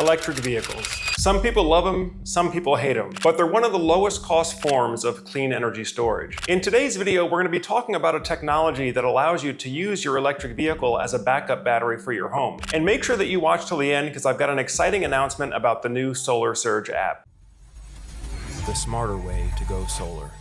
Electric vehicles. Some people love them, some people hate them, but they're one of the lowest cost forms of clean energy storage. In today's video, we're going to be talking about a technology that allows you to use your electric vehicle as a backup battery for your home. And make sure that you watch till the end because I've got an exciting announcement about the new Solar Surge app. The smarter way to go solar.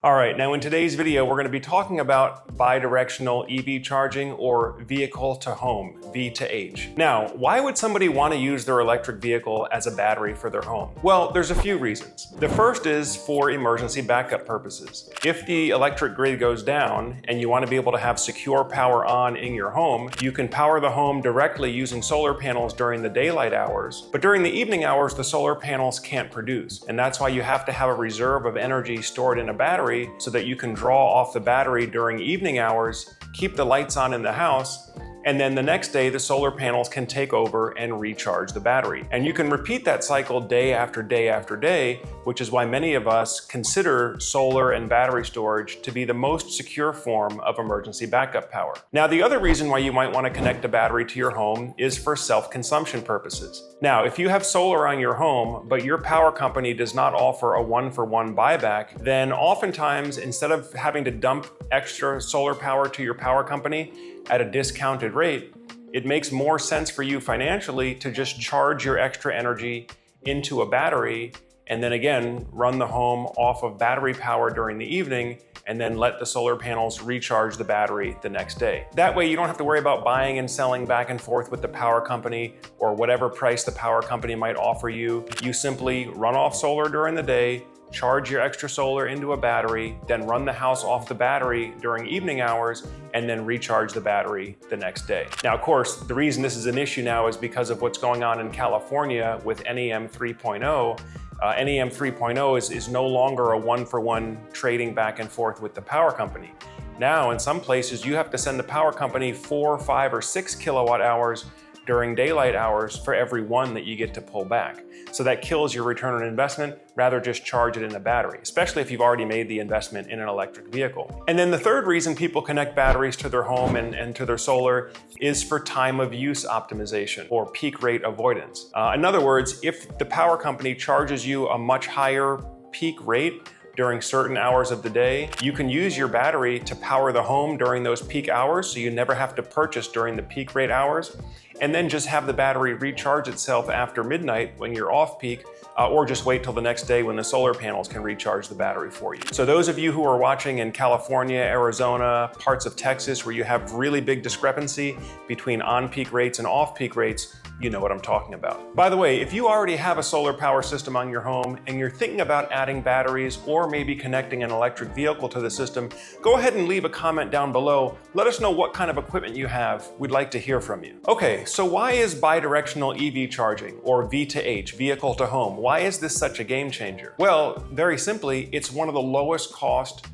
All right, now in today's video, we're going to be talking about bidirectional EV charging or vehicle to home, V2H. Now, why would somebody want to use their electric vehicle as a battery for their home? Well, there's a few reasons. The first is for emergency backup purposes. If the electric grid goes down and you want to be able to have secure power on in your home, you can power the home directly using solar panels during the daylight hours. But during the evening hours, the solar panels can't produce. And that's why you have to have a reserve of energy stored in a battery so that you can draw off the battery during evening hours, keep the lights on in the house, and then the next day the solar panels can take over and recharge the battery. And you can repeat that cycle day after day after day, which is why many of us consider solar and battery storage to be the most secure form of emergency backup power. Now, the other reason why you might want to connect a battery to your home is for self-consumption purposes. Now, if you have solar on your home, but your power company does not offer a one-for-one buyback, then oftentimes, instead of having to dump extra solar power to your power company at a discounted rate, it makes more sense for you financially to just charge your extra energy into a battery and then again, run the home off of battery power during the evening and then let the solar panels recharge the battery the next day. That way you don't have to worry about buying and selling back and forth with the power company or whatever price the power company might offer you. You simply run off solar during the day, charge your extra solar into a battery, then run the house off the battery during evening hours, and then recharge the battery the next day. Now, of course, the reason this is an issue now is because of what's going on in California with NEM 3.0. NEM 3.0 is no longer a one-for-one trading back and forth with the power company. Now, in some places, you have to send the power company 4, 5, or 6 kilowatt hours during daylight hours for every one that you get to pull back. So that kills your return on investment, rather just charge it in a battery, especially if you've already made the investment in an electric vehicle. And then the third reason people connect batteries to their home and to their solar is for time of use optimization or peak rate avoidance. In other words, if the power company charges you a much higher peak rate during certain hours of the day, you can use your battery to power the home during those peak hours so you never have to purchase during the peak rate hours, and then just have the battery recharge itself after midnight when you're off peak, or just wait till the next day when the solar panels can recharge the battery for you. So those of you who are watching in California, Arizona, parts of Texas where you have really big discrepancy between on-peak rates and off-peak rates, you know what I'm talking about. By the way, if you already have a solar power system on your home and you're thinking about adding batteries or maybe connecting an electric vehicle to the system, go ahead and leave a comment down below. Let us know what kind of equipment you have. We'd like to hear from you. Okay, so why is bidirectional EV charging, or V2H, vehicle to home, why is this such a game changer? Well, very simply, it's one of the lowest cost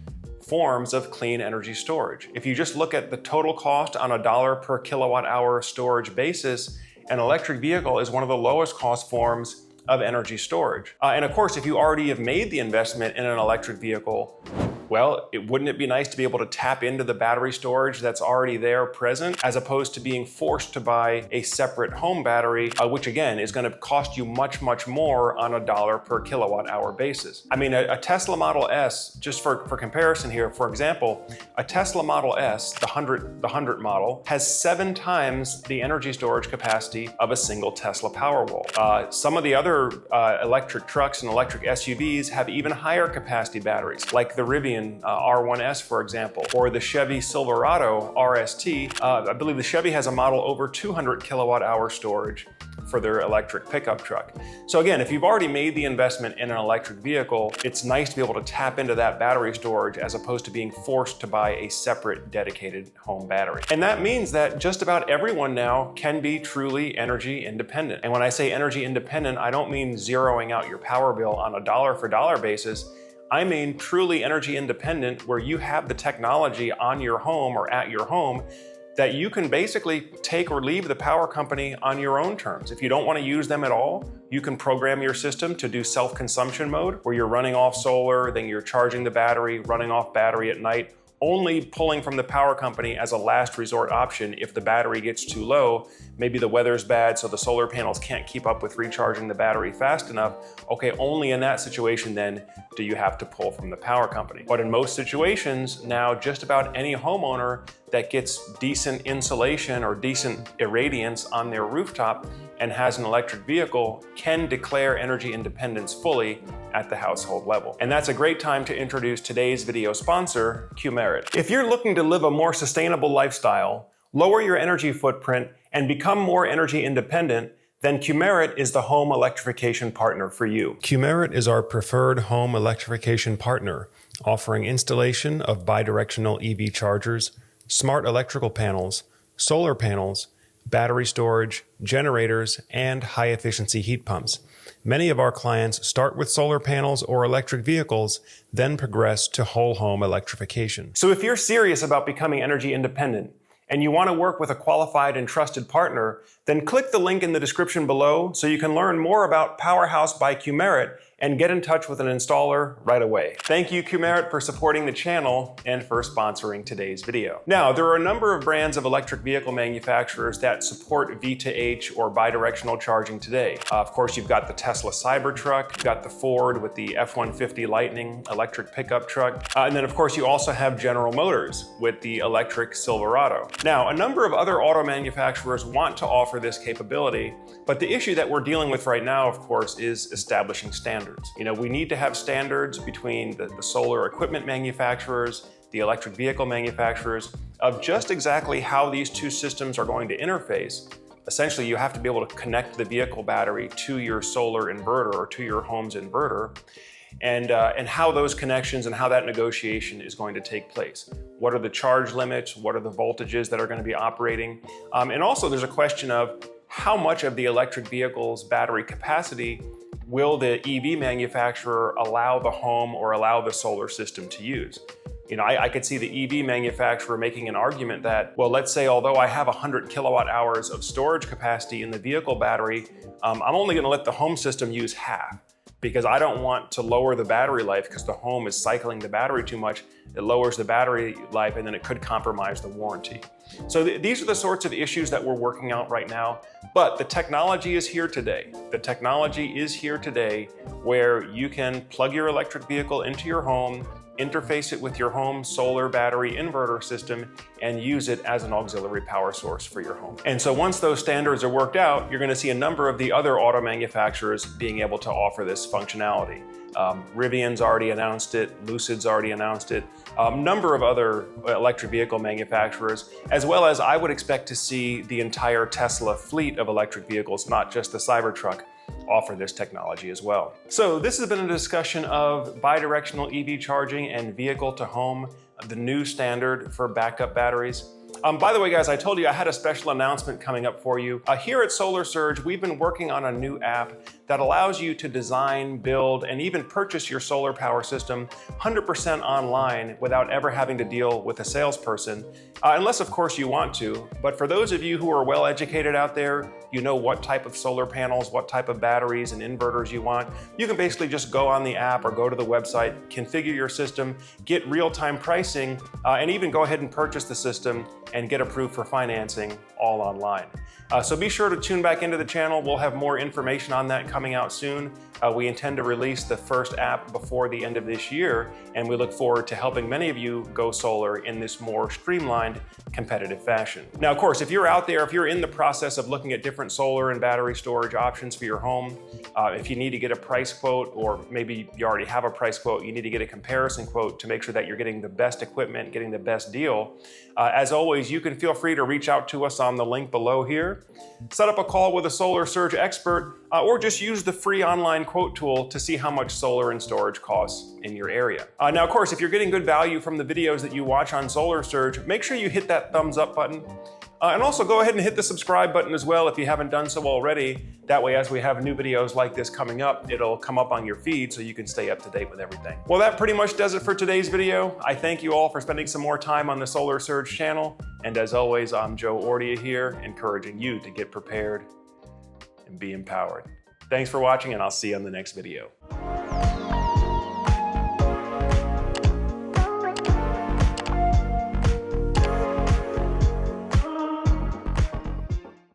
forms of clean energy storage. If you just look at the total cost on a $1 per kilowatt hour storage basis, an electric vehicle is one of the lowest cost forms of energy storage. And of course, if you already have made the investment in an electric vehicle, well, wouldn't it be nice to be able to tap into the battery storage that's already there present, as opposed to being forced to buy a separate home battery, which again is going to cost you much, much more on a $1 per kilowatt hour basis. I mean, a Tesla Model S, just for comparison here, for example, a Tesla Model S, the 100 model, has 7 times the energy storage capacity of a single Tesla Powerwall. Some of the other electric trucks and electric SUVs have even higher capacity batteries, like the Rivian R1S, for example, or the Chevy Silverado RST. I believe the Chevy has a model over 200 kilowatt hour storage for their electric pickup truck. So again, if you've already made the investment in an electric vehicle, it's nice to be able to tap into that battery storage as opposed to being forced to buy a separate dedicated home battery. And that means that just about everyone now can be truly energy independent. And when I say energy independent, I don't mean zeroing out your power bill on a dollar for dollar basis. I mean truly energy independent, where you have the technology on your home or at your home that you can basically take or leave the power company on your own terms. If you don't want to use them at all, you can program your system to do self-consumption mode, where you're running off solar, then you're charging the battery, running off battery at night, only pulling from the power company as a last resort option if the battery gets too low, maybe the weather's bad, so the solar panels can't keep up with recharging the battery fast enough. Okay, only in that situation then do you have to pull from the power company. But in most situations now, just about any homeowner that gets decent insulation or decent irradiance on their rooftop and has an electric vehicle can declare energy independence fully at the household level. And that's a great time to introduce today's video sponsor, Qmerit. If you're looking to live a more sustainable lifestyle, lower your energy footprint, and become more energy independent, then Qmerit is the home electrification partner for you. Qmerit is our preferred home electrification partner, offering installation of bidirectional EV chargers, smart electrical panels, solar panels, battery storage, generators, and high-efficiency heat pumps. Many of our clients start with solar panels or electric vehicles, then progress to whole home electrification. So if you're serious about becoming energy independent, and you want to work with a qualified and trusted partner, then click the link in the description below so you can learn more about Powerhouse by Qmerit and get in touch with an installer right away. Thank you, Qmerit, for supporting the channel and for sponsoring today's video. Now, there are a number of brands of electric vehicle manufacturers that support V2H or bidirectional charging today. Of course, you've got the Tesla Cybertruck, you've got the Ford with the F-150 Lightning electric pickup truck, and then of course you also have General Motors with the electric Silverado. Now, a number of other auto manufacturers want to offer this capability, but the issue that we're dealing with right now, of course, is establishing standards. You know, we need to have standards between the solar equipment manufacturers, the electric vehicle manufacturers, of just exactly how these two systems are going to interface. Essentially, you have to be able to connect the vehicle battery to your solar inverter or to your home's inverter, and how those connections and how that negotiation is going to take place. What are the charge limits? What are the voltages that are going to be operating? And also there's a question of how much of the electric vehicle's battery capacity will the EV manufacturer allow the home or allow the solar system to use? You know, I could see the EV manufacturer making an argument that, well, let's say although I have 100 kilowatt hours of storage capacity in the vehicle battery, I'm only going to let the home system use half, because I don't want to lower the battery life because the home is cycling the battery too much. It lowers the battery life and then it could compromise the warranty. So these are the sorts of issues that we're working out right now, but the technology is here today. The technology is here today where you can plug your electric vehicle into your home, interface it with your home solar battery inverter system, and use it as an auxiliary power source for your home. And so once those standards are worked out, you're going to see a number of the other auto manufacturers being able to offer this functionality. Rivian's already announced it, Lucid's already announced it, a number of other electric vehicle manufacturers, as well as I would expect to see the entire Tesla fleet of electric vehicles, not just the Cybertruck, offer this technology as well. So this has been a discussion of bidirectional EV charging and vehicle to home, the new standard for backup batteries. By the way, guys, I told you I had a special announcement coming up for you. Here at Solar Surge, we've been working on a new app that allows you to design, build, and even purchase your solar power system 100% online without ever having to deal with a salesperson, unless of course you want to. But for those of you who are well educated out there, you know what type of solar panels, what type of batteries and inverters you want, you can basically just go on the app or go to the website, configure your system, get real-time pricing, and even go ahead and purchase the system and get approved for financing all online. So be sure to tune back into the channel. We'll have more information on that coming out soon. We intend to release the first app before the end of this year, and we look forward to helping many of you go solar in this more streamlined, competitive fashion. Now, of course, if you're out there, if you're in the process of looking at different solar and battery storage options for your home, if you need to get a price quote, or maybe you already have a price quote, you need to get a comparison quote to make sure that you're getting the best equipment, getting the best deal. As always, you can feel free to reach out to us on the link below here. Set up a call with a Solar Surge expert, or just use the free online quote tool to see how much solar and storage costs in your area. Now, of course, if you're getting good value from the videos that you watch on Solar Surge, make sure you hit that thumbs up button. And also go ahead and hit the subscribe button as well if you haven't done so already. That way, as we have new videos like this coming up, it'll come up on your feed so you can stay up to date with everything. Well, that pretty much does it for today's video. I thank you all for spending some more time on the Solar Surge channel. And as always, I'm Joe Ordia here, encouraging you to get prepared and be empowered. Thanks for watching, and I'll see you on the next video.